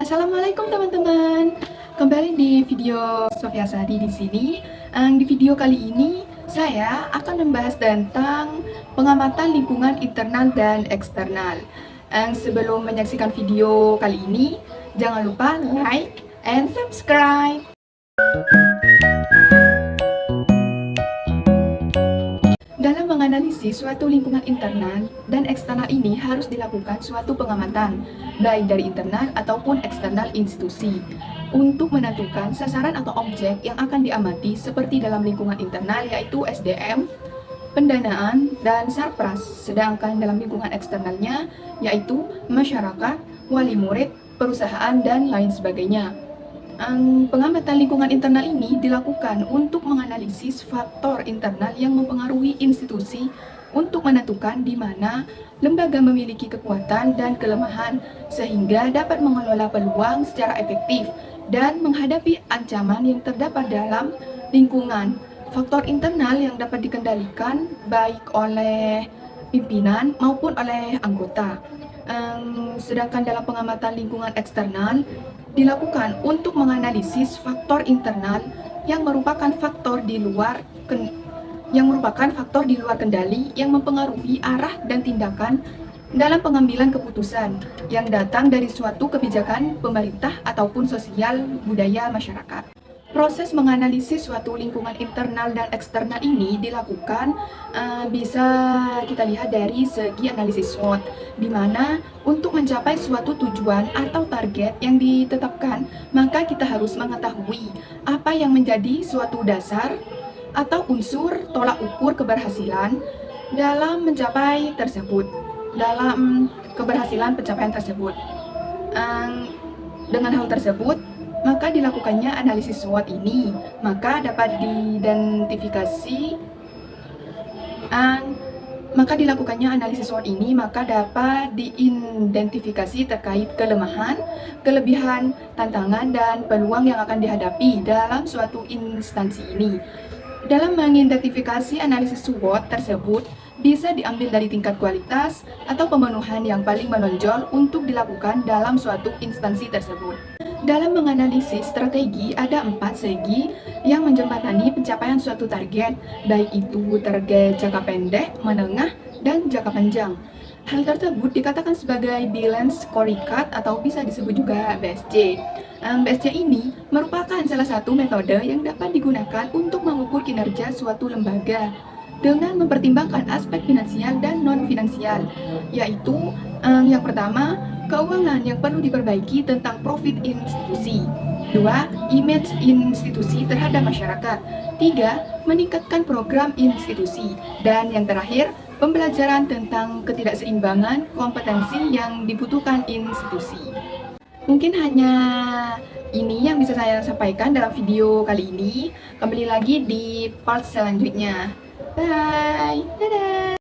Assalamualaikum teman-teman. Kembali di video Sofia Sari di sini. Di video kali ini saya akan membahas tentang pengamatan lingkungan internal dan eksternal. Sebelum menyaksikan video kali ini, jangan lupa like and subscribe. Dalam menganalisis suatu lingkungan internal dan eksternal ini harus dilakukan suatu pengamatan, baik dari internal ataupun eksternal institusi, untuk menentukan sasaran atau objek yang akan diamati seperti dalam lingkungan internal yaitu SDM, pendanaan, dan sarpras, sedangkan dalam lingkungan eksternalnya yaitu masyarakat, wali murid, perusahaan, dan lain sebagainya. Pengamatan lingkungan internal ini dilakukan untuk menganalisis faktor internal yang mempengaruhi institusi untuk menentukan di mana lembaga memiliki kekuatan dan kelemahan sehingga dapat mengelola peluang secara efektif dan menghadapi ancaman yang terdapat dalam lingkungan. Faktor internal yang dapat dikendalikan baik oleh pimpinan maupun oleh anggota. Sedangkan dalam pengamatan lingkungan eksternal dilakukan untuk menganalisis faktor internal yang merupakan faktor di luar kendali yang mempengaruhi arah dan tindakan dalam pengambilan keputusan yang datang dari suatu kebijakan pemerintah ataupun sosial budaya masyarakat. Proses menganalisis suatu lingkungan internal dan eksternal ini dilakukan bisa kita lihat dari segi analisis SWOT, di mana untuk mencapai suatu tujuan atau target yang ditetapkan, maka kita harus mengetahui apa yang menjadi suatu dasar atau unsur tolak ukur keberhasilan dalam mencapai tersebut, dalam keberhasilan pencapaian tersebut. Dengan hal tersebut, maka dilakukannya analisis SWOT ini, maka dapat diidentifikasi terkait kelemahan, kelebihan, tantangan, dan peluang yang akan dihadapi dalam suatu instansi ini. Dalam mengidentifikasi analisis SWOT tersebut bisa diambil dari tingkat kualitas atau pemenuhan yang paling menonjol untuk dilakukan dalam suatu instansi tersebut. Dalam menganalisis strategi, ada 4 segi yang menjembatani pencapaian suatu target, baik itu target jangka pendek, menengah, dan jangka panjang. Hal tersebut dikatakan sebagai balance scorecard atau bisa disebut juga BSC. BSC ini merupakan salah satu metode yang dapat digunakan untuk mengukur kinerja suatu lembaga dengan mempertimbangkan aspek finansial dan non-finansial, yaitu yang pertama, keuangan yang perlu diperbaiki tentang profit institusi. 2. Image institusi terhadap masyarakat. 3. Meningkatkan program institusi. Dan yang terakhir, pembelajaran tentang ketidakseimbangan kompetensi yang dibutuhkan institusi. Mungkin hanya ini yang bisa saya sampaikan dalam video kali ini. Kembali lagi di part selanjutnya. Bye! Dadah!